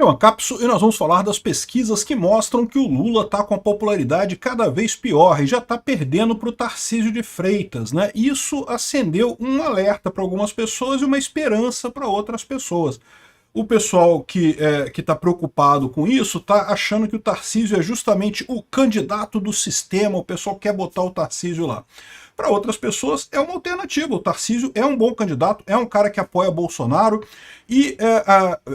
É uma cápsula e nós vamos falar das pesquisas que mostram que o Lula está com a popularidade cada vez pior e já está perdendo para o Tarcísio de Freitas, né? Isso acendeu um alerta para algumas pessoas e uma esperança para outras pessoas. O pessoal que está preocupado com isso está achando que o Tarcísio é justamente o candidato do sistema, o pessoal quer botar o Tarcísio lá. Para outras pessoas é uma alternativa, o Tarcísio é um bom candidato, é um cara que apoia Bolsonaro, e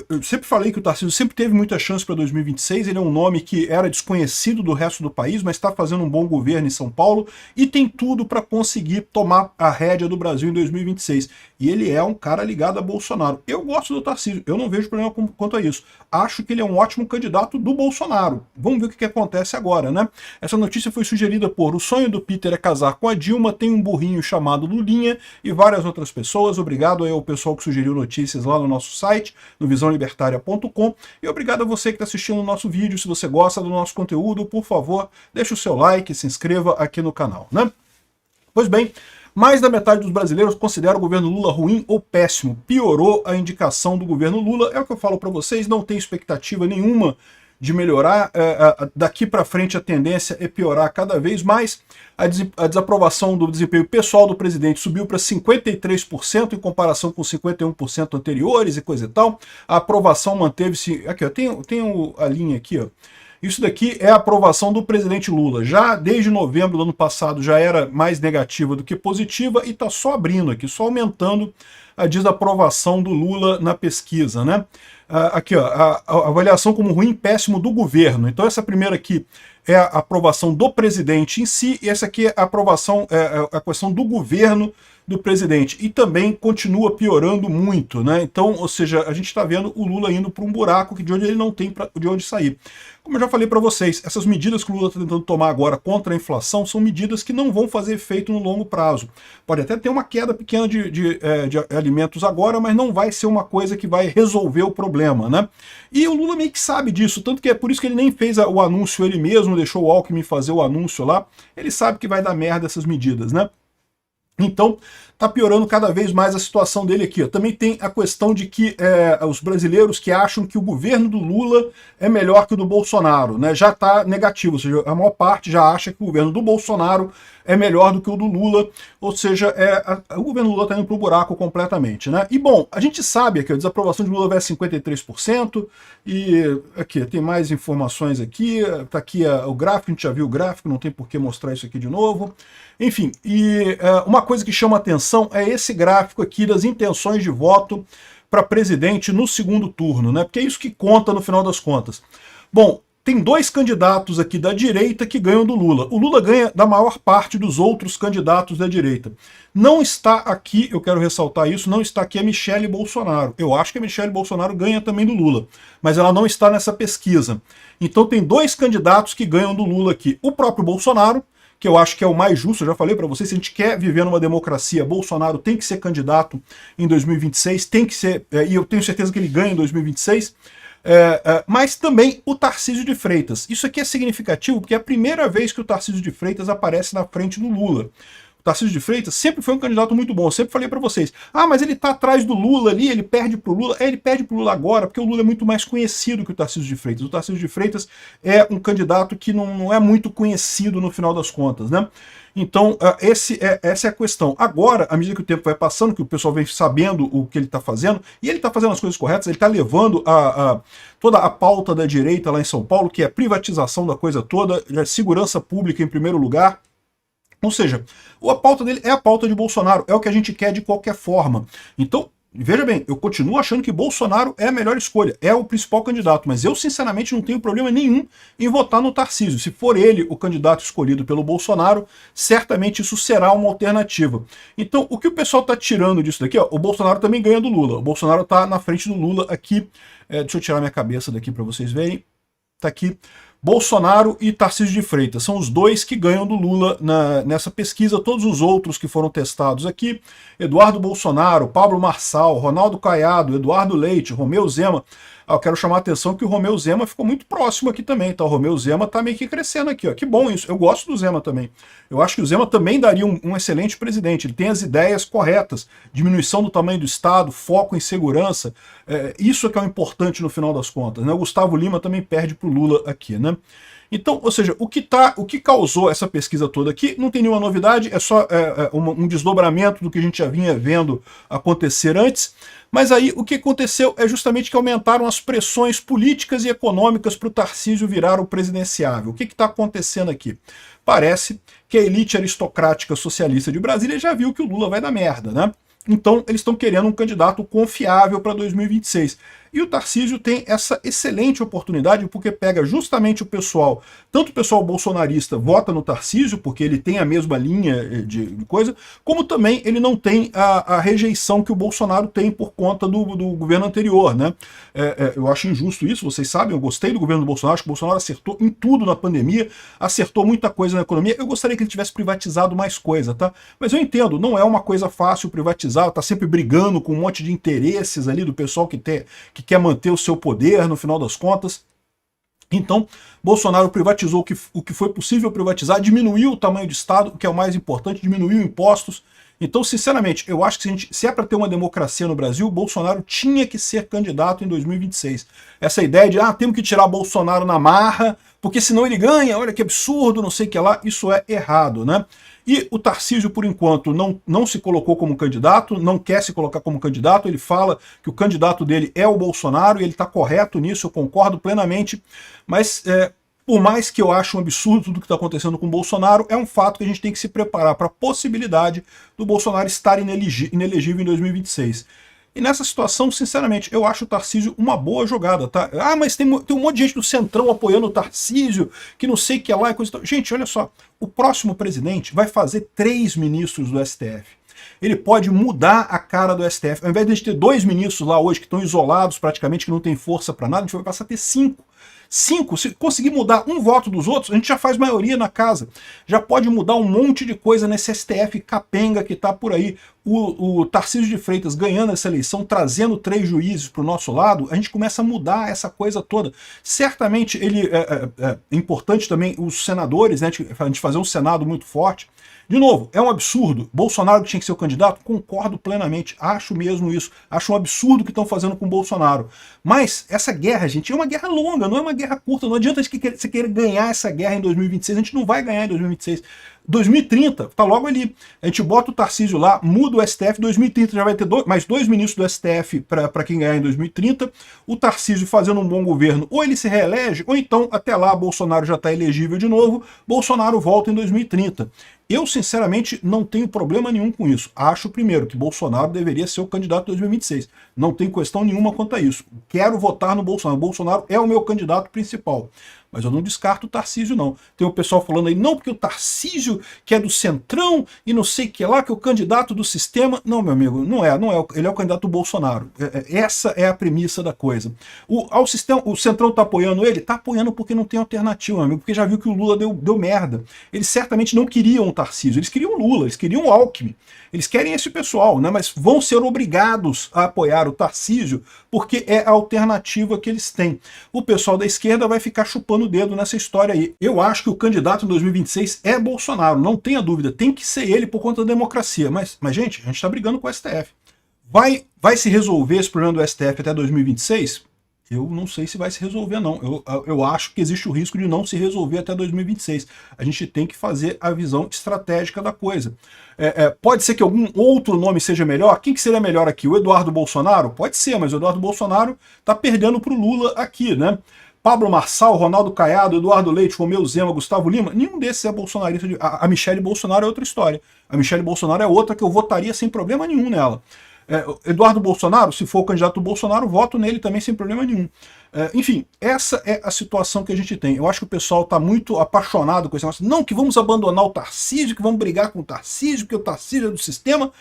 eu sempre falei que o Tarcísio sempre teve muita chance para 2026, ele é um nome que era desconhecido do resto do país, mas está fazendo um bom governo em São Paulo, e tem tudo para conseguir tomar a rédea do Brasil em 2026. E ele é um cara ligado a Bolsonaro. Eu gosto do Tarcísio, eu não vejo problema quanto a isso. Acho que ele é um ótimo candidato do Bolsonaro. Vamos ver o que acontece agora, né? Essa notícia foi sugerida por O Sonho do Peter é Casar com a Dilma, tem um burrinho chamado Lulinha e várias outras pessoas. Obrigado aí ao pessoal que sugeriu notícias lá no nosso site, no visãolibertaria.com, e obrigado a você que está assistindo o nosso vídeo. Se você gosta do nosso conteúdo, por favor, deixe o seu like, se inscreva aqui no canal, né? Pois bem, mais da metade dos brasileiros considera o governo Lula ruim ou péssimo. Piorou a indicação do governo Lula. É o que eu falo para vocês, não tem expectativa nenhuma de melhorar. Daqui para frente a tendência é piorar cada vez mais. A desaprovação do desempenho pessoal do presidente subiu para 53% em comparação com 51% anteriores e coisa e tal. A aprovação manteve-se... Aqui, ó, tem a linha aqui, ó. Isso daqui é a aprovação do presidente Lula. Já desde novembro do ano passado já era mais negativa do que positiva e está só abrindo aqui, só aumentando a desaprovação do Lula na pesquisa, né? Aqui, ó, a avaliação como ruim e péssimo do governo. Então essa primeira aqui é a aprovação do presidente em si, e essa aqui é a aprovação, a questão do governo do presidente. E também continua piorando muito, né? Então, ou seja, a gente está vendo o Lula indo para um buraco de onde ele não tem de onde sair. Como eu já falei para vocês, essas medidas que o Lula está tentando tomar agora contra a inflação são medidas que não vão fazer efeito no longo prazo. Pode até ter uma queda pequena de alimentos agora, mas não vai ser uma coisa que vai resolver o problema, né? E o Lula meio que sabe disso, tanto que é por isso que ele nem fez o anúncio ele mesmo, deixou o Alckmin fazer o anúncio lá. Ele sabe que vai dar merda essas medidas, né? Então, está piorando cada vez mais a situação dele aqui. Também tem a questão de que os brasileiros que acham que o governo do Lula é melhor que o do Bolsonaro, né? Já está negativo, ou seja, a maior parte já acha que o governo do Bolsonaro é melhor do que o do Lula, ou seja, o governo Lula está indo para o buraco completamente, né? E bom, a gente sabe que a desaprovação de Lula vai a 53%, e aqui tem mais informações aqui, está aqui o gráfico, a gente já viu o gráfico, não tem por que mostrar isso aqui de novo. Enfim, e uma coisa que chama atenção é esse gráfico aqui das intenções de voto para presidente no segundo turno, né? Porque é isso que conta no final das contas. Bom, tem dois candidatos aqui da direita que ganham do Lula. O Lula ganha da maior parte dos outros candidatos da direita. Não está aqui, eu quero ressaltar isso, não está aqui a Michele Bolsonaro. Eu acho que a Michele Bolsonaro ganha também do Lula, mas ela não está nessa pesquisa. Então tem dois candidatos que ganham do Lula aqui. O próprio Bolsonaro, que eu acho que é o mais justo, eu já falei para vocês, se a gente quer viver numa democracia, Bolsonaro tem que ser candidato em 2026, tem que ser, e eu tenho certeza que ele ganha em 2026, mas também o Tarcísio de Freitas. Isso aqui é significativo porque é a primeira vez que o Tarcísio de Freitas aparece na frente do Lula. O Tarcísio de Freitas sempre foi um candidato muito bom, eu sempre falei para vocês, mas ele tá atrás do Lula ali, ele perde pro Lula. Ele perde pro Lula agora porque o Lula é muito mais conhecido que o Tarcísio de Freitas. O Tarcísio de Freitas é um candidato que não é muito conhecido no final das contas, né? Então, essa é a questão. Agora, à medida que o tempo vai passando, que o pessoal vem sabendo o que ele está fazendo, e ele está fazendo as coisas corretas, ele está levando toda a pauta da direita lá em São Paulo, que é a privatização da coisa toda, a segurança pública em primeiro lugar. Ou seja, a pauta dele é a pauta de Bolsonaro, é o que a gente quer de qualquer forma. Então, veja bem, eu continuo achando que Bolsonaro é a melhor escolha, é o principal candidato, mas eu sinceramente não tenho problema nenhum em votar no Tarcísio. Se for ele o candidato escolhido pelo Bolsonaro, certamente isso será uma alternativa. Então, o que o pessoal está tirando disso daqui, ó, o Bolsonaro também ganha do Lula, o Bolsonaro está na frente do Lula aqui, deixa eu tirar minha cabeça daqui para vocês verem. Tá aqui. Bolsonaro e Tarcísio de Freitas são os dois que ganham do Lula nessa pesquisa. Todos os outros que foram testados aqui, Eduardo Bolsonaro, Pablo Marçal, Ronaldo Caiado, Eduardo Leite, Romeu Zema. Eu quero chamar a atenção que o Romeu Zema ficou muito próximo aqui também, tá? O Romeu Zema tá meio que crescendo aqui, ó. Que bom isso. Eu gosto do Zema também. Eu acho que o Zema também daria um excelente presidente. Ele tem as ideias corretas. Diminuição do tamanho do Estado, foco em segurança. Isso é que é o importante no final das contas, né? O Gustavo Lima também perde pro Lula aqui, né? Então, ou seja, o que causou essa pesquisa toda aqui não tem nenhuma novidade, é só um desdobramento do que a gente já vinha vendo acontecer antes. Mas aí o que aconteceu é justamente que aumentaram as pressões políticas e econômicas para o Tarcísio virar o presidenciável. O que está acontecendo aqui? Parece que a elite aristocrática socialista de Brasília já viu que o Lula vai dar merda, né? Então eles estão querendo um candidato confiável para 2026. E o Tarcísio tem essa excelente oportunidade porque pega justamente o pessoal, tanto o pessoal bolsonarista vota no Tarcísio, porque ele tem a mesma linha de coisa, como também ele não tem a rejeição que o Bolsonaro tem por conta do governo anterior, né? Eu acho injusto isso, vocês sabem, eu gostei do governo do Bolsonaro, acho que o Bolsonaro acertou em tudo na pandemia, acertou muita coisa na economia, eu gostaria que ele tivesse privatizado mais coisa, tá? Mas eu entendo, não é uma coisa fácil privatizar, tá sempre brigando com um monte de interesses ali do pessoal que quer manter o seu poder no final das contas. Então, Bolsonaro privatizou o que foi possível privatizar, diminuiu o tamanho do Estado, o que é o mais importante, diminuiu impostos. Então, sinceramente, eu acho que se é para ter uma democracia no Brasil, Bolsonaro tinha que ser candidato em 2026. Essa ideia de, temos que tirar Bolsonaro na marra, porque senão ele ganha, olha que absurdo, não sei o que lá, isso é errado, né? E o Tarcísio, por enquanto, não se colocou como candidato, não quer se colocar como candidato, ele fala que o candidato dele é o Bolsonaro, e ele está correto nisso, eu concordo plenamente, mas por mais que eu ache um absurdo tudo que está acontecendo com o Bolsonaro, é um fato que a gente tem que se preparar para a possibilidade do Bolsonaro estar inelegível em 2026. E nessa situação, sinceramente, eu acho o Tarcísio uma boa jogada, tá? Mas tem um monte de gente do Centrão apoiando o Tarcísio, que não sei o que é lá e coisa e tal. Gente, olha só, o próximo presidente vai fazer 3 ministros do STF. Ele pode mudar a cara do STF. Ao invés de a gente ter 2 ministros lá hoje que estão isolados praticamente, que não tem força para nada, a gente vai passar a ter 5. 5, se conseguir mudar um voto dos outros, a gente já faz maioria na casa. Já pode mudar um monte de coisa nesse STF capenga que está por aí. O Tarcísio de Freitas ganhando essa eleição, trazendo 3 juízes para o nosso lado, a gente começa a mudar essa coisa toda. Certamente ele é importante também os senadores, né, a gente fazer um Senado muito forte. De novo, é um absurdo. Bolsonaro que tinha que ser o candidato? Concordo plenamente. Acho mesmo isso. Acho um absurdo o que estão fazendo com o Bolsonaro. Mas essa guerra, gente, é uma guerra longa, não é uma guerra curta. Não adianta você querer ganhar essa guerra em 2026. A gente não vai ganhar em 2026. 2030, tá logo ali. A gente bota o Tarcísio lá, muda o STF, 2030 já vai ter mais 2 ministros do STF para quem ganhar em 2030. O Tarcísio fazendo um bom governo, ou ele se reelege, ou então até lá Bolsonaro já está elegível de novo, Bolsonaro volta em 2030. Eu, sinceramente, não tenho problema nenhum com isso. Acho, primeiro, que Bolsonaro deveria ser o candidato de 2026. Não tem questão nenhuma quanto a isso. Quero votar no Bolsonaro. Bolsonaro é o meu candidato principal. Mas eu não descarto o Tarcísio, não. Tem o pessoal falando aí, não, porque o Tarcísio, que é do Centrão, e não sei o que lá, que é o candidato do sistema. Não, meu amigo, não é. Ele é o candidato do Bolsonaro. Essa é a premissa da coisa. O Centrão tá apoiando ele? Tá apoiando porque não tem alternativa, meu amigo, porque já viu que o Lula deu merda. Eles certamente não queriam o Tarcísio, eles queriam o Lula, eles queriam o Alckmin. Eles querem esse pessoal, né? Mas vão ser obrigados a apoiar o Tarcísio porque é a alternativa que eles têm. O pessoal da esquerda vai ficar chupando o dedo nessa história aí. Eu acho que o candidato em 2026 é Bolsonaro, não tenha dúvida. Tem que ser ele por conta da democracia. Mas gente, a gente está brigando com o STF. Vai se resolver esse problema do STF até 2026? Eu não sei se vai se resolver, não. Eu acho que existe o risco de não se resolver até 2026. A gente tem que fazer a visão estratégica da coisa. Pode ser que algum outro nome seja melhor? Quem que seria melhor aqui? O Eduardo Bolsonaro? Pode ser, mas o Eduardo Bolsonaro está perdendo para o Lula aqui, né? Pablo Marçal, Ronaldo Caiado, Eduardo Leite, Romeu Zema, Gustavo Lima, nenhum desses é bolsonarista. A Michelle Bolsonaro é outra história. A Michelle Bolsonaro é outra que eu votaria sem problema nenhum nela. Eduardo Bolsonaro, se for o candidato do Bolsonaro, voto nele também sem problema nenhum. Enfim, essa é a situação que a gente tem. Eu acho que o pessoal está muito apaixonado com esse negócio. Não, que vamos abandonar o Tarcísio, que vamos brigar com o Tarcísio, porque o Tarcísio é do sistema.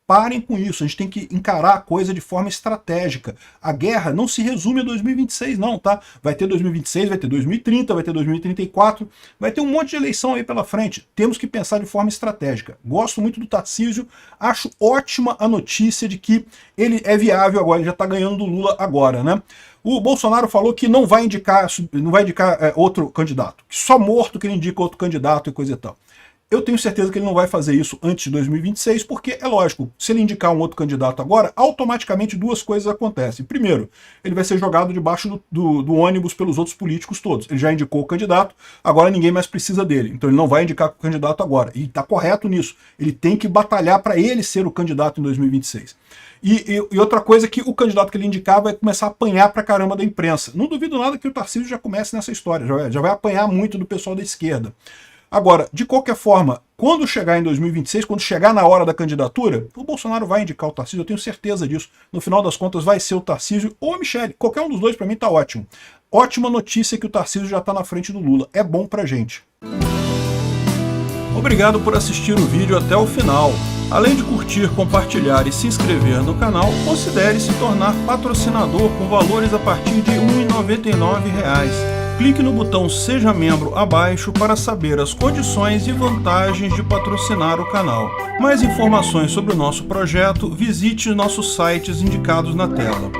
Parem com isso, a gente tem que encarar a coisa de forma estratégica. A guerra não se resume a 2026 não, tá? Vai ter 2026, vai ter 2030, vai ter 2034, vai ter um monte de eleição aí pela frente. Temos que pensar de forma estratégica. Gosto muito do Tarcísio, acho ótima a notícia de que ele é viável agora, ele já está ganhando do Lula agora, né? O Bolsonaro falou que não vai indicar outro candidato, que só morto que ele indica outro candidato e coisa e tal. Eu tenho certeza que ele não vai fazer isso antes de 2026, porque é lógico, se ele indicar um outro candidato agora, automaticamente duas coisas acontecem. Primeiro, ele vai ser jogado debaixo do ônibus pelos outros políticos todos. Ele já indicou o candidato, agora ninguém mais precisa dele. Então ele não vai indicar o candidato agora. E está correto nisso. Ele tem que batalhar para ele ser o candidato em 2026. E outra coisa é que o candidato que ele indicar vai começar a apanhar pra caramba da imprensa. Não duvido nada que o Tarcísio já comece nessa história, já vai apanhar muito do pessoal da esquerda. Agora, de qualquer forma, quando chegar em 2026, quando chegar na hora da candidatura, o Bolsonaro vai indicar o Tarcísio, eu tenho certeza disso. No final das contas vai ser o Tarcísio ou a Michelle. Qualquer um dos dois para mim tá ótimo. Ótima notícia que o Tarcísio já tá na frente do Lula. É bom pra gente. Obrigado por assistir o vídeo até o final. Além de curtir, compartilhar e se inscrever no canal, considere se tornar patrocinador com valores a partir de R$ 1,99. Clique no botão Seja Membro abaixo para saber as condições e vantagens de patrocinar o canal. Mais informações sobre o nosso projeto, visite nossos sites indicados na tela.